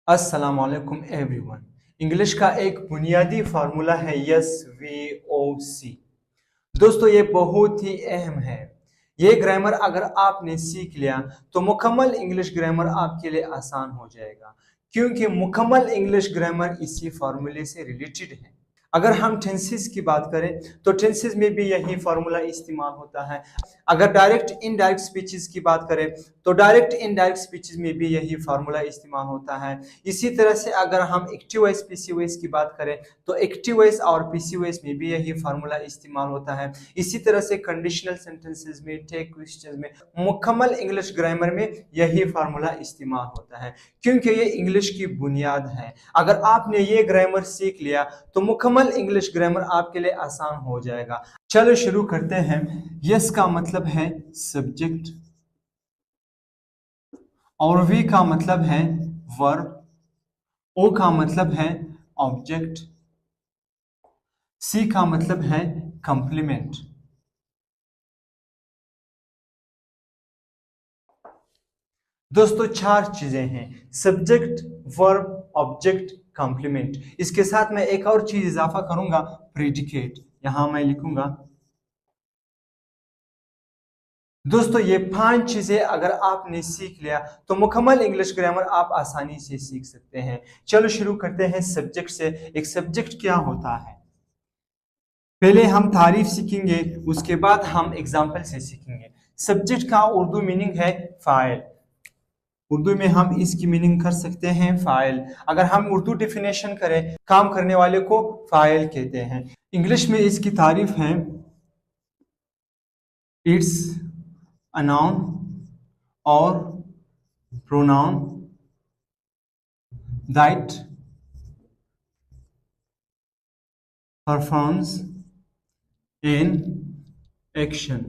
अस्सलाम वालेकुम everyone. English का एक बुनियादी फार्मूला है यस वी ओ सी। दोस्तों ये बहुत ही अहम है। ये ग्रामर अगर आपने सीख लिया तो मुकम्मल इंग्लिश ग्रामर आपके लिए आसान हो जाएगा, क्योंकि मुकम्मल इंग्लिश ग्रामर इसी फार्मूले से रिलेटेड है। अगर हम टेंसेस की बात करें तो टेंसेस में भी यही फार्मूला इस्तेमाल होता है। अगर डायरेक्ट इनडायरेक्ट स्पीचेस की बात करें तो डायरेक्ट इनडायरेक्ट स्पीचेस में भी यही फार्मूला इस्तेमाल होता है। इसी तरह से अगर हम एक्टिव वॉइस पीसी वॉइस की बात करें तो एक्टिव वॉइस और पीसी वॉइस में भी यही फार्मूला इस्तेमाल होता है। इसी तरह से कंडीशनल सेंटेंसेस में, टेक क्वेश्चंस में, मुकम्मल इंग्लिश ग्रामर में यही फार्मूला इस्तेमाल होता है, क्योंकि ये इंग्लिश की बुनियाद है। अगर आपने ये ग्रामर सीख लिया तो मुकम्मल इंग्लिश ग्रामर आपके लिए आसान हो जाएगा। चलो शुरू करते हैं। यस का मतलब है सब्जेक्ट, और वी का मतलब है वर्ब, ओ का मतलब है ऑब्जेक्ट, सी का मतलब है कंप्लीमेंट। दोस्तों चार चीजें हैं: सब्जेक्ट, वर्ब, ऑब्जेक्ट, कंप्लीमेंट। इसके साथ मैं एक और चीज इजाफा करूंगा, प्रेडिकेट। यहां मैं लिखूंगा। दोस्तों ये पांच चीजें अगर आपने सीख लिया तो मुकम्मल इंग्लिश ग्रामर आप आसानी से सीख सकते हैं। चलो शुरू करते हैं सब्जेक्ट से। एक सब्जेक्ट क्या होता है, पहले हम तारीफ सीखेंगे, उसके बाद हम एग्जाम्पल से सीखेंगे। सब्जेक्ट का उर्दू मीनिंग है फाइल। उर्दू में हम इसकी मीनिंग कर सकते हैं फाइल। अगर हम उर्दू डिफिनेशन करें, काम करने वाले को फाइल कहते हैं। इंग्लिश में इसकी तारीफ है, it's a noun or pronoun that performs an action.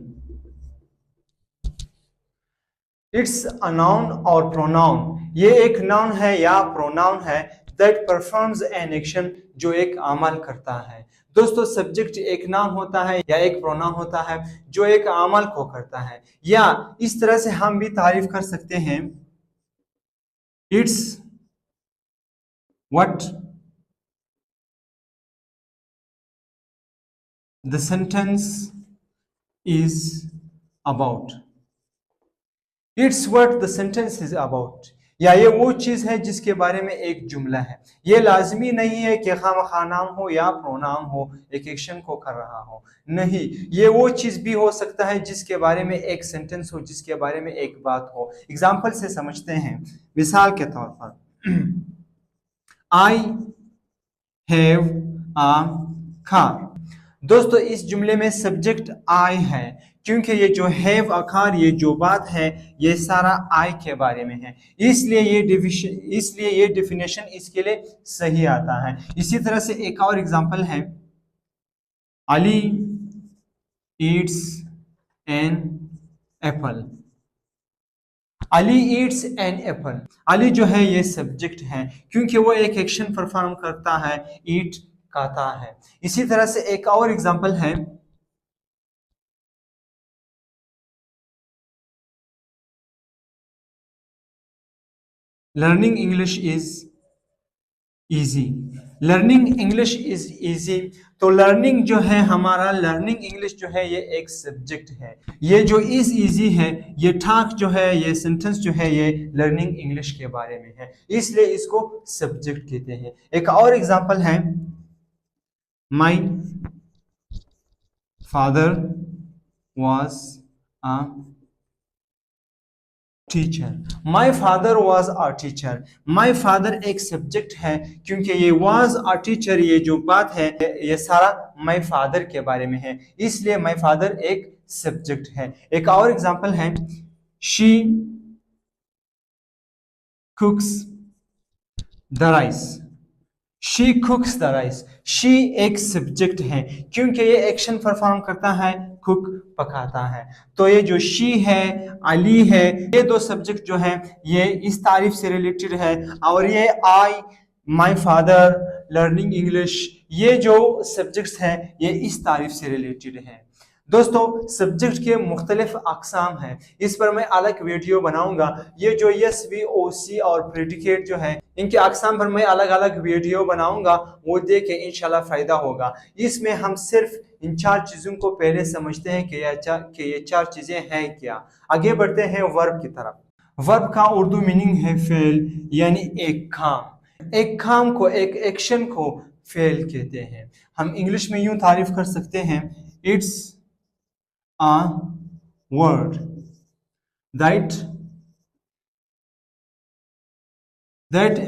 It's a noun और प्रोनाउन, ये एक नाउन है या प्रोनाउन है दैट परफॉर्म्स एन एक्शन, जो एक अमल करता है। दोस्तों सब्जेक्ट एक नाउन होता है या एक प्रोनाउन होता है जो एक अमल को करता है। या इस तरह से हम भी तारीफ कर सकते हैं, it's what the sentence is about. It's what the sentence is about, या ये वो चीज है जिसके बारे में एक जुमला है। ये लाजमी नहीं है कि खामखा नाउन हो या प्रोनाउन हो, एक एक्शन को कर रहा हो। नहीं, ये वो चीज भी हो सकता है जिसके बारे में एक सेंटेंस हो, जिसके बारे में एक बात हो। एग्जाम्पल से समझते हैं। मिसाल के तौर पर, आई हैव अ कार। दोस्तों इस जुमले में सब्जेक्ट आई है, क्योंकि ये जो हैव अ कार, ये जो बात है, ये सारा आई के बारे में है, इसलिए ये डिफिनेशन इसके लिए सही आता है। इसी तरह से एक और एग्जांपल है, Ali eats an apple. Ali eats an apple, Ali जो है ये सब्जेक्ट है, क्योंकि वो एक एक्शन परफॉर्म करता है, ईट खाता है। इसी तरह से एक और एग्जांपल है, learning English is easy. Learning English is easy, तो लर्निंग जो है हमारा, लर्निंग इंग्लिश जो है ये एक सब्जेक्ट है। ये जो इज इजी है, ये ठाक जो है, ये सेंटेंस जो है, ये लर्निंग इंग्लिश के बारे में है, इसलिए इसको सब्जेक्ट कहते हैं। एक और एग्जांपल है, my father was a teacher. My father was a teacher, my father एक सब्जेक्ट है, क्योंकि ये वॉज अ टीचर, ये जो बात है ये सारा माई फादर के बारे में है, इसलिए माई फादर एक सब्जेक्ट है। एक और एग्जांपल है, she कुक्स the rice. She कुक्स the rice, she एक सब्जेक्ट है, क्योंकि ये एक्शन परफॉर्म करता है, कुक पकाता है। तो ये जो शी है, अली है, ये दो सब्जेक्ट जो है ये इस तारीफ से रिलेटेड है, और ये आई, माई फादर, लर्निंग इंग्लिश, ये जो सब्जेक्ट्स हैं ये इस तारीफ से रिलेटेड है। दोस्तों सब्जेक्ट के मुख्तलिफ अकसाम हैं, इस पर मैं अलग वीडियो बनाऊंगा। ये जो यस वी ओ सी और प्रेडिकेट जो है, इनके अकसाम पर मैं अलग अलग वीडियो बनाऊंगा, वो देख के इंशाल्लाह फायदा होगा। इसमें हम सिर्फ इन चार चीजों को पहले समझते हैं कि ये चार चीजें हैं क्या। आगे बढ़ते हैं वर्ब की तरफ। वर्ब का उर्दू मीनिंग है फेल, यानी एक काम। एक काम को, एक एक्शन को फेल कहते हैं। हम इंग्लिश में यूं तारीफ कर सकते हैं, it's a word that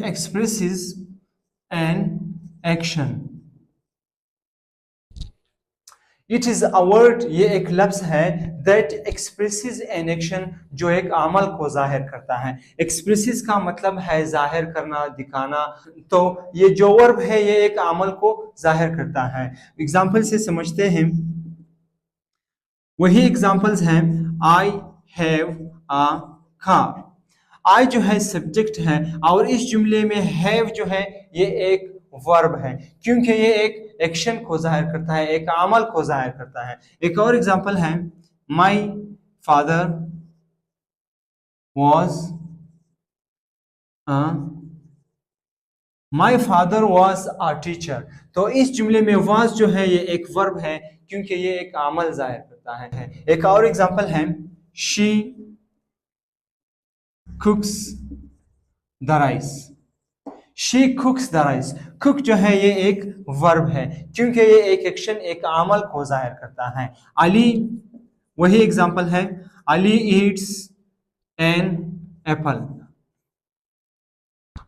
expresses an action. It is a word, ये एक लफ्ज है, that expresses an action, जो एक अमल को जाहिर करता है। expresses का मतलब है जाहिर करना, दिखाना। तो ये जो वर्ब है ये एक अमल को जाहिर करता है। एग्जाम्पल से समझते हैं, वही एग्जाम्पल्स हैं, आई हैव अ कार। आई जो है सब्जेक्ट है और इस जुमले में हैव जो है ये एक वर्ब है, क्योंकि ये एक एक्शन को जाहिर करता है, एक अमल को जाहिर करता है। एक और एग्जाम्पल है, my father was my father was a teacher. तो इस जुमले में वॉज जो है ये एक वर्ब है, क्योंकि ये एक अमल जाहिर करता है। एक और एग्जाम्पल है, she कुक्स the rice. She कुक्स the rice. Cook जो है ये एक वर्ब है, क्योंकि ये एक एक्शन, एक अमल को जाहिर करता है। अली, वही एग्जाम्पल है, Ali eats an apple.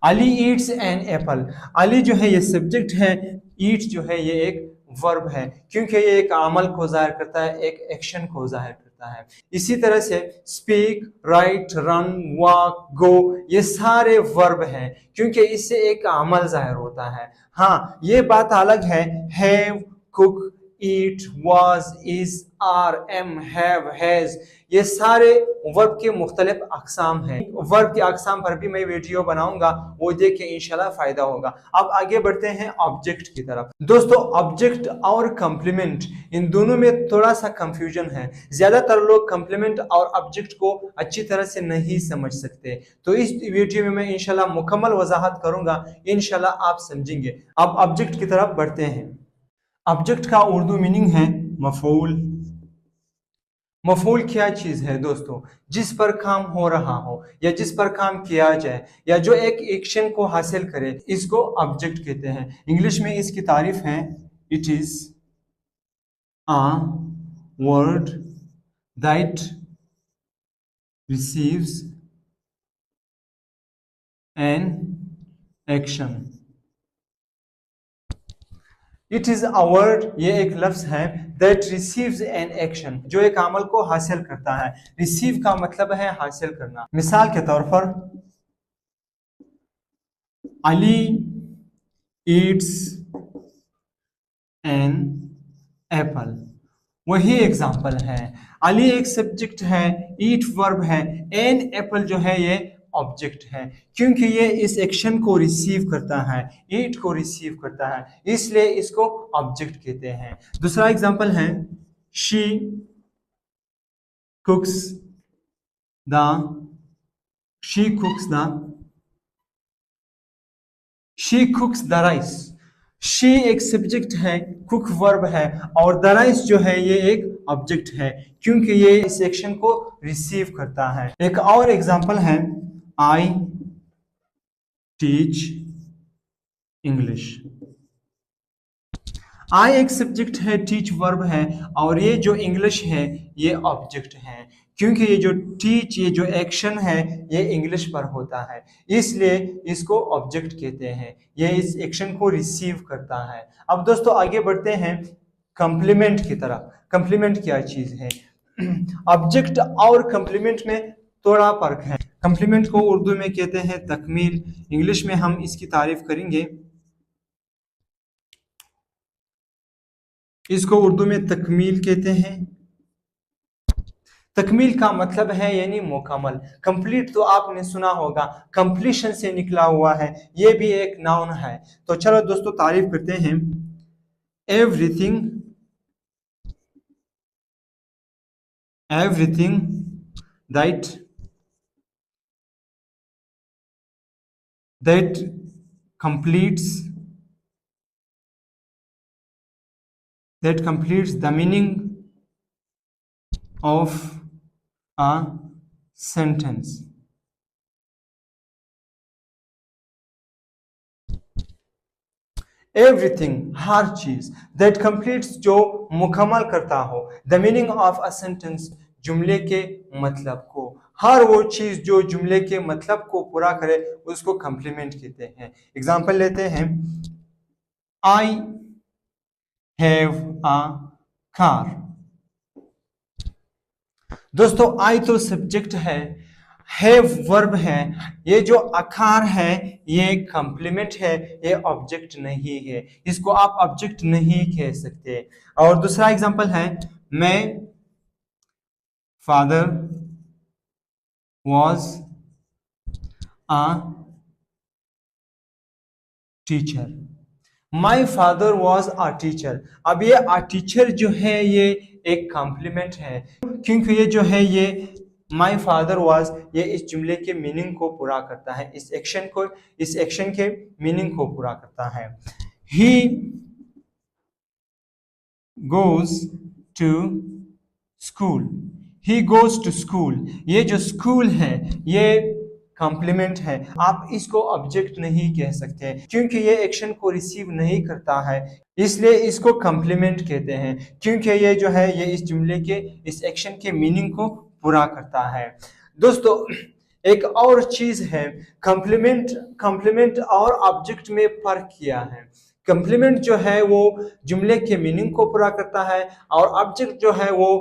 Ali eats an apple. Ali जो है ये सब्जेक्ट है, ईट जो है ये एक वर्ब है, क्योंकि ये एक अमल को जाहिर करता है, एक एक्शन को जाहिर करता है। इसी तरह से स्पीक, राइट, रन, वॉक, गो, ये सारे वर्ब हैं, क्योंकि इससे एक अमल जाहिर होता है। हाँ, ये बात अलग है, have, cook, eat, was, is, are, am, have, has, ये सारे वर्ब के मुख्तलिफ अकसाम हैं। वर्ब के अकसाम पर भी मैं वीडियो बनाऊंगा, वो देख के इंशाल्लाह फायदा होगा। अब आगे बढ़ते हैं ऑब्जेक्ट की तरफ। दोस्तों ऑब्जेक्ट और कम्प्लीमेंट, इन दोनों में थोड़ा सा कंफ्यूजन है। ज्यादातर लोग कम्प्लीमेंट और ऑब्जेक्ट को अच्छी तरह से नहीं समझ सकते, तो इस वीडियो में मैं इंशाल्लाह मुकम्मल वजाहत करूंगा, इंशाल्लाह आप समझेंगे। अब ऑब्जेक्ट की तरफ बढ़ते हैं। ऑब्जेक्ट का उर्दू मीनिंग है मफूल। मफूल क्या चीज है दोस्तों? जिस पर काम हो रहा हो या जिस पर काम किया जाए या जो एक एक्शन को हासिल करे, इसको ऑब्जेक्ट कहते हैं। इंग्लिश में इसकी तारीफ है, it is a word that receives an action. It is a word, ये एक लफ्ज है, दैट रिसीव्स एन एक्शन, जो एक अमल को हासिल करता है। रिसीव का मतलब है हासिल करना। मिसाल के तौर पर, अली ईट्स एन एप्पल, वही एग्जाम्पल है। अली एक सब्जेक्ट है, ईट वर्ब है, एन एप्पल जो है ये ऑब्जेक्ट है, क्योंकि ये इस एक्शन को रिसीव करता है, ईट को रिसीव करता है, इसलिए इसको ऑब्जेक्ट कहते हैं। दूसरा एग्जाम्पल है, she कुक्स the she कुक्स the she कुक्स the rice. She एक सब्जेक्ट है, कुक वर्ब है, और द राइस जो है ये एक ऑब्जेक्ट है, क्योंकि ये इस एक्शन को रिसीव करता है। एक और एग्जांपल है, आई टीच इंग्लिश। आई एक सब्जेक्ट है, टीच वर्ब है, और ये जो इंग्लिश है ये ऑब्जेक्ट है, क्योंकि ये जो टीच, ये जो एक्शन है ये इंग्लिश पर होता है, इसलिए इसको ऑब्जेक्ट कहते हैं। ये इस एक्शन को रिसीव करता है। अब दोस्तों आगे बढ़ते हैं कंप्लीमेंट की तरफ। कंप्लीमेंट क्या चीज है? ऑब्जेक्ट और कंप्लीमेंट में थोड़ा फर्क है। कंप्लीमेंट को उर्दू में कहते हैं तकमील, इंग्लिश में हम इसकी तारीफ करेंगे, इसको उर्दू में तकमील कहते हैं। तकमील का मतलब है यानी मुकम्मल। कंप्लीट तो आपने सुना होगा, कंप्लीशन से निकला हुआ है, ये भी एक नाउन है। तो चलो दोस्तों तारीफ करते हैं। Everything everything that that completes the meaning of a sentence. Everything, हर चीज, दैट कंप्लीट्स, जो मुकम्मल करता हो, the meaning of a sentence, जुमले के मतलब को, हर वो चीज जो जुमले के मतलब को पूरा करे उसको कंप्लीमेंट कहते हैं। एग्जांपल लेते हैं, आई हैव अ कार। दोस्तों आई तो सब्जेक्ट है, हैव वर्ब है, ये जो आकार है ये कंप्लीमेंट है, ये ऑब्जेक्ट नहीं है, इसको आप ऑब्जेक्ट नहीं कह सकते। और दूसरा एग्जांपल है, मैं father was a teacher. My father was a teacher. अब ये अ टीचर जो है ये एक कॉम्प्लीमेंट है, क्योंकि ये जो है ये माई फादर वॉज, ये इस जुमले के मीनिंग को पूरा करता है, इस एक्शन के मीनिंग को पूरा करता है। He goes to school. He goes to school, ये जो स्कूल है ये कॉम्प्लीमेंट है, आप इसको ऑब्जेक्ट नहीं कह सकते क्योंकि ये एक्शन को रिसीव नहीं करता है, इसलिए इसको कॉम्प्लीमेंट कहते हैं, क्योंकि ये जो है ये इस जुमले के इस एक्शन के मीनिंग को पूरा करता है। दोस्तों एक और चीज है, कॉम्प्लीमेंट और ऑब्जेक्ट में फर्क किया है। कॉम्प्लीमेंट जो है वो जुमले के मीनिंग को पूरा करता है और ऑब्जेक्ट जो है वो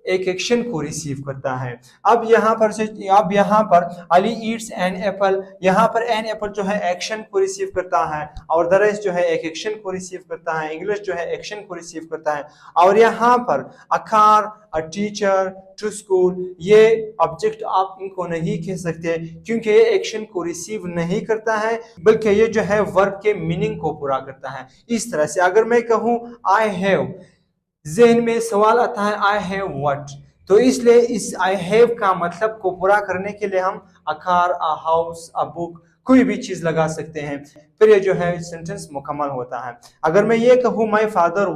एक एक्शन को रिसीव करता है। अब यहाँ पर अली ईट्स एन एप्पल, यहाँ पर एन एप्पल जो है एक्शन को रिसीव करता है और द रेस्ट जो है एक एक्शन को रिसीव करता है, इंग्लिश जो है एक्शन को रिसीव करता है। और यहाँ पर a car, a teacher, to school, ये ऑब्जेक्ट आप इनको नहीं कह सकते क्योंकि ये एक्शन को रिसीव नहीं करता है, बल्कि ये जो है वर्ब के मीनिंग को पूरा करता है। इस तरह से अगर मैं कहूँ आई हैव, ज़हन में सवाल आता है आई हैव व्हाट, तो इसलिए इस आई हैव का मतलब को पूरा करने के लिए हम अ car, a house, a book, कोई भी चीज लगा सकते हैं, फिर ये जो है सेंटेंस मुकम्मल होता है। अगर मैं ये कहूँ माई फादर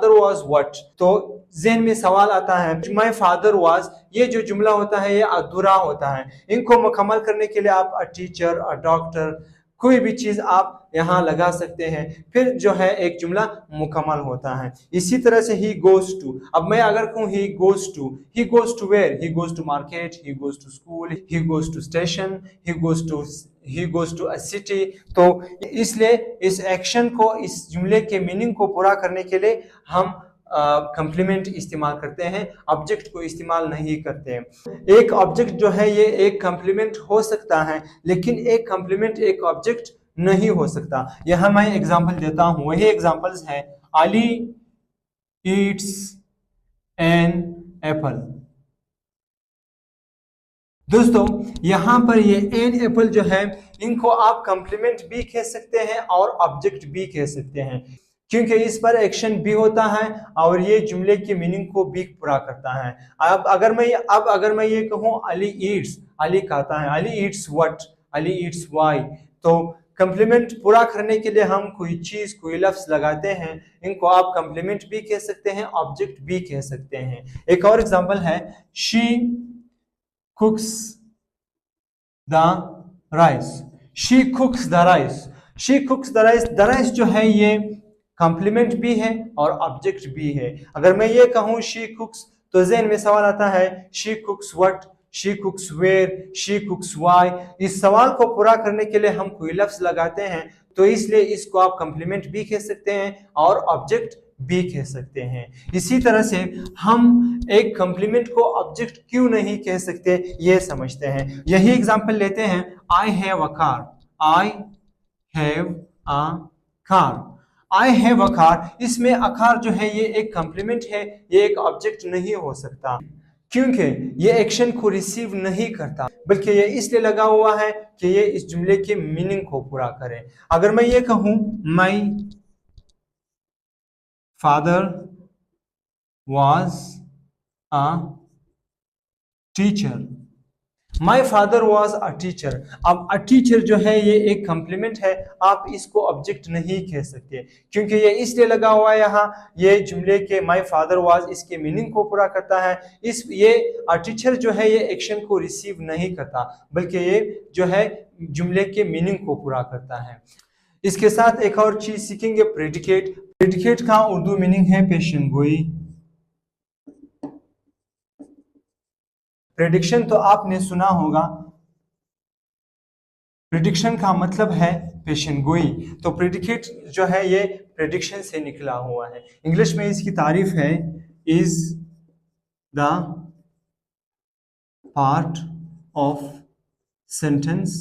वाज व्हाट, तो ज़हन में सवाल आता है माई फादर वाज, ये जो जुमला होता है ये अधूरा होता है, इनको मुकम्मल करने के लिए आप अ टीचर, अ डॉक्टर, कोई भी चीज आप यहाँ लगा सकते हैं, फिर जो है एक जुमला मुकम्मल होता है। इसी तरह से ही गोज टू, अब मैं अगर कहूँ he goes to where, he goes to market, he goes to school, he goes to station, he goes to a city, तो इसलिए इस एक्शन को, इस जुमले के मीनिंग को पूरा करने के लिए हम कंप्लीमेंट इस्तेमाल करते हैं, ऑब्जेक्ट को इस्तेमाल नहीं करते। एक ऑब्जेक्ट जो है ये एक कंप्लीमेंट हो सकता है, लेकिन एक कंप्लीमेंट एक ऑब्जेक्ट नहीं हो सकता। यहां मैं एग्जांपल देता हूं, वही एग्जांपल्स है, अली ईट्स एन एप्पल। दोस्तों यहां पर ये एन एप्पल जो है इनको आप कंप्लीमेंट भी कह सकते हैं और ऑब्जेक्ट भी कह सकते हैं, क्योंकि इस पर एक्शन भी होता है और ये जुमले की मीनिंग को भी पूरा करता है। अब अगर मैं ये कहूँ अली ईट्स, अली खाता है, Ali Yeats what, Ali Yeats why, तो कंप्लीमेंट पूरा करने के लिए हम कोई चीज, कोई लफ्ज लगाते हैं, इनको आप कंप्लीमेंट भी कह सकते हैं, ऑब्जेक्ट भी कह सकते हैं। एक और एग्जांपल है, she कुक्स the rice, she कुक्स the rice, she कुक्स the rice, the rice जो है ये कॉम्प्लीमेंट भी है और ऑब्जेक्ट भी है। अगर मैं ये कहूँ शी कुक्स, तो ज़हन में सवाल आता है she cooks what, she cooks where, she cooks why. इस सवाल को पूरा करने के लिए हम कोई लफ्ज लगाते हैं, तो इसलिए इसको आप कॉम्प्लीमेंट भी कह सकते हैं और ऑब्जेक्ट भी कह सकते हैं। इसी तरह से हम एक कॉम्प्लीमेंट को ऑब्जेक्ट क्यों नहीं कह सकते ये समझते हैं। यही एग्जांपल लेते हैं, I have a car, I have a car, I have a car, इसमें अकार जो है ये एक कॉम्प्लीमेंट है, ये एक ऑब्जेक्ट नहीं हो सकता क्योंकि ये एक्शन को रिसीव नहीं करता, बल्कि ये इसलिए लगा हुआ है कि ये इस जुमले के मीनिंग को पूरा करे। अगर मैं ये कहूं my father was a teacher. My father was a teacher. अब अ टीचर जो है ये एक कम्प्लीमेंट है, आप इसको ऑब्जेक्ट नहीं कह सकते क्योंकि ये इसलिए लगा हुआ है यहाँ, ये जुमले के माई फादर वॉज इसके मीनिंग को पूरा करता है। ये अ टीचर जो है ये एक्शन को रिसीव नहीं करता बल्कि ये जो है जुमले के मीनिंग को पूरा करता है। इसके साथ एक और चीज सीखेंगे, प्रेडिकेट। प्रेडिकेट का उर्दू मीनिंग है पेशन गोई। प्रेडिक्शन तो आपने सुना होगा, प्रिडिक्शन का मतलब है पेशन गोई, तो प्रेडिकेट जो है ये प्रेडिक्शन से निकला हुआ है। इंग्लिश में इसकी तारीफ है, is the part of sentence,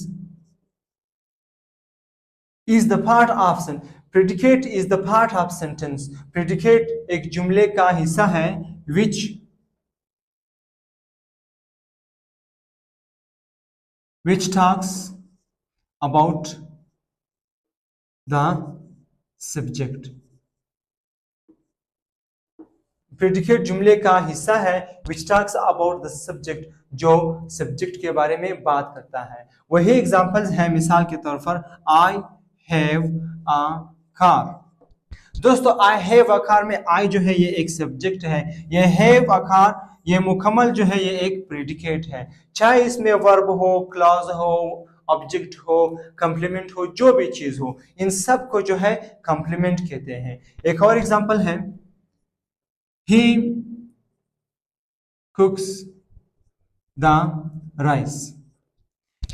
is the part of predicate is the part of sentence. Predicate एक जुमले का हिस्सा है which talks about the subject। Predicate जुमले का हिस्सा है which talks about the subject, जो सब्जेक्ट के बारे में बात करता है। वही एग्जांपल्स हैं, मिसाल के तौर पर I have a car। दोस्तों I have a car में I जो है ये एक सब्जेक्ट है, ये have a car ये मुकम्मल जो है ये एक प्रेडिकेट है। चाहे इसमें वर्ब हो, क्लॉज हो, ऑब्जेक्ट हो, कम्प्लीमेंट हो, जो भी चीज हो, इन सब को जो है कम्प्लीमेंट कहते हैं। एक और एग्जांपल है, he cooks the rice.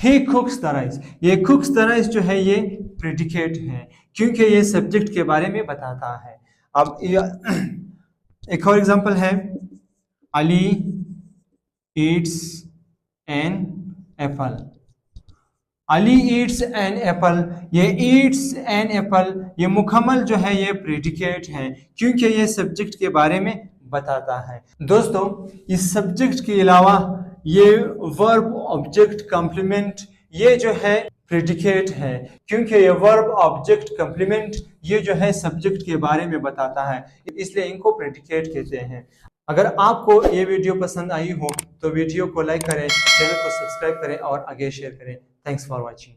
He cooks the rice, ये कुक्स द राइस जो है ये प्रेडिकेट है क्योंकि ये सब्जेक्ट के बारे में बताता है। अब एक और एग्जांपल है, Ali eats an apple. Ali eats an apple, ये ईट्स एन एप्पल ये मुकम्मल जो है ये प्रेडिकेट है क्योंकि ये सब्जेक्ट के बारे में बताता है। दोस्तों इस सब्जेक्ट के अलावा ये वर्ब, ऑब्जेक्ट, कम्प्लीमेंट ये जो है प्रेडिकेट है क्योंकि ये वर्ब, ऑब्जेक्ट, कम्प्लीमेंट ये जो है सब्जेक्ट के बारे में बताता है, इसलिए इनको प्रेडिकेट कहते हैं। अगर आपको ये वीडियो पसंद आई हो तो वीडियो को लाइक करें, चैनल को सब्सक्राइब करें और आगे शेयर करें। Thanks for watching.